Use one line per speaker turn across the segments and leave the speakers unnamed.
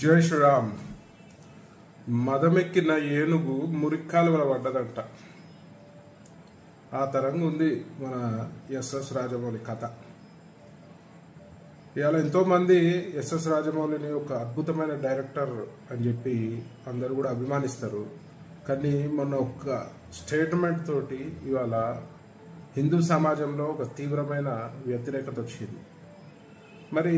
జై శ్రీరామ్. మదమెక్కిన ఏనుగు మురిక్కాలువల పడ్డదంట. ఆ తరంగా ఉంది మన ఎస్ఎస్ రాజమౌళి కథ. ఇవాళ ఎంతోమంది ఎస్ఎస్ రాజమౌళిని ఒక అద్భుతమైన డైరెక్టర్ అని చెప్పి అందరూ కూడా అభిమానిస్తారు. కానీ మొన్న ఒక స్టేట్మెంట్ తోటి ఇవాళ హిందూ సమాజంలో ఒక తీవ్రమైన వ్యతిరేకత వచ్చింది. మరి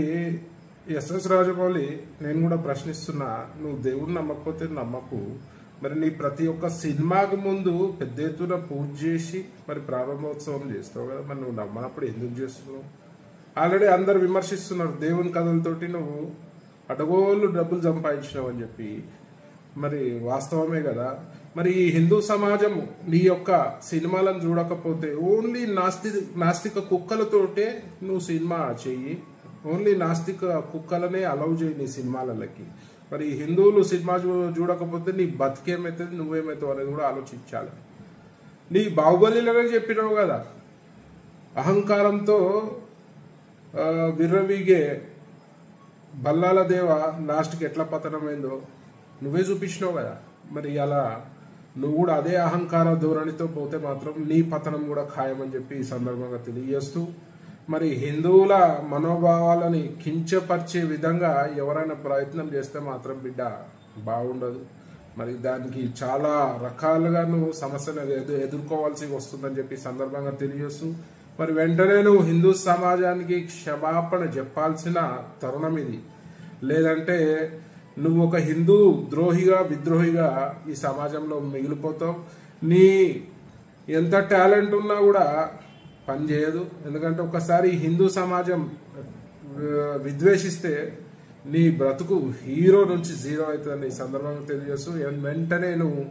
ఎస్ఎస్ రాజమౌళి నేను కూడా ప్రశ్నిస్తున్నా, నువ్వు దేవుడిని నమ్మకపోతే నమ్మకు, మరి నీ ప్రతి ఒక్క సినిమాకి ముందు పెద్ద ఎత్తున పూజ చేసి మరి ప్రారంభోత్సవం చేస్తావు కదా, మరి నువ్వు నమ్మనప్పుడు ఎందుకు చేస్తున్నావు? ఆల్రెడీ అందరు విమర్శిస్తున్నారు, దేవుని కథలతోటి నువ్వు అడగోళ్ళు డబ్బులు సంపాదించినావు అని చెప్పి. మరి వాస్తవమే కదా. మరి ఈ హిందూ సమాజం నీ యొక్క సినిమాలను చూడకపోతే ఓన్లీ నాస్తిక కుక్కలతోటే నువ్వు సినిమా చెయ్యి, ఓన్లీ నాస్తిక కుక్కలనే అలౌ చేయి నీ సినిమాలకి. మరి హిందువులు సినిమా చూడకపోతే నీ బతికేమవుతుంది, నువ్వేమవుతావు అనేది కూడా ఆలోచించాలి. నీ బాహుబలిలోనే చెప్పినావు కదా, అహంకారంతో విర్రవీగే బల్లాల దేవ లాస్ట్కి ఎట్లా పతనమైందో నువ్వే చూపించినావు కదా. మరి అలా నువ్వు కూడా అదే అహంకార ధోరణితో పోతే మాత్రం నీ పతనం కూడా ఖాయమని చెప్పి ఈ సందర్భంగా తెలియజేస్తూ, మరి హిందువుల మనోభావాలని కించపరిచే విధంగా ఎవరైనా ప్రయత్నం చేస్తే మాత్రం బిడ్డ బాగుండదు. మరి దానికి చాలా రకాలుగా నువ్వు సమస్యను ఎదుర్కోవాల్సి వస్తుందని చెప్పి సందర్భంగా తెలియజేస్తూ, మరి వెంటనే నువ్వు హిందూ సమాజానికి క్షమాపణ చెప్పాల్సిన తరుణం ఇది. లేదంటే నువ్వు ఒక హిందూ ద్రోహిగా విద్రోహిగా ఈ సమాజంలో మిగిలిపోతావు. నీ ఎంత టాలెంట్ ఉన్నా కూడా పని చేయదు. ఎందుకంటే ఒకసారి హిందూ సమాజం విద్వేషిస్తే నీ బ్రతుకు హీరో నుంచి జీరో అవుతుందని ఈ సందర్భంగా తెలియజేస్తూ వెంటనే నువ్వు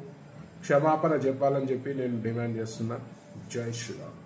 క్షమాపణ చెప్పాలని చెప్పి నేను డిమాండ్ చేస్తున్నా. జై శ్రీరామ్.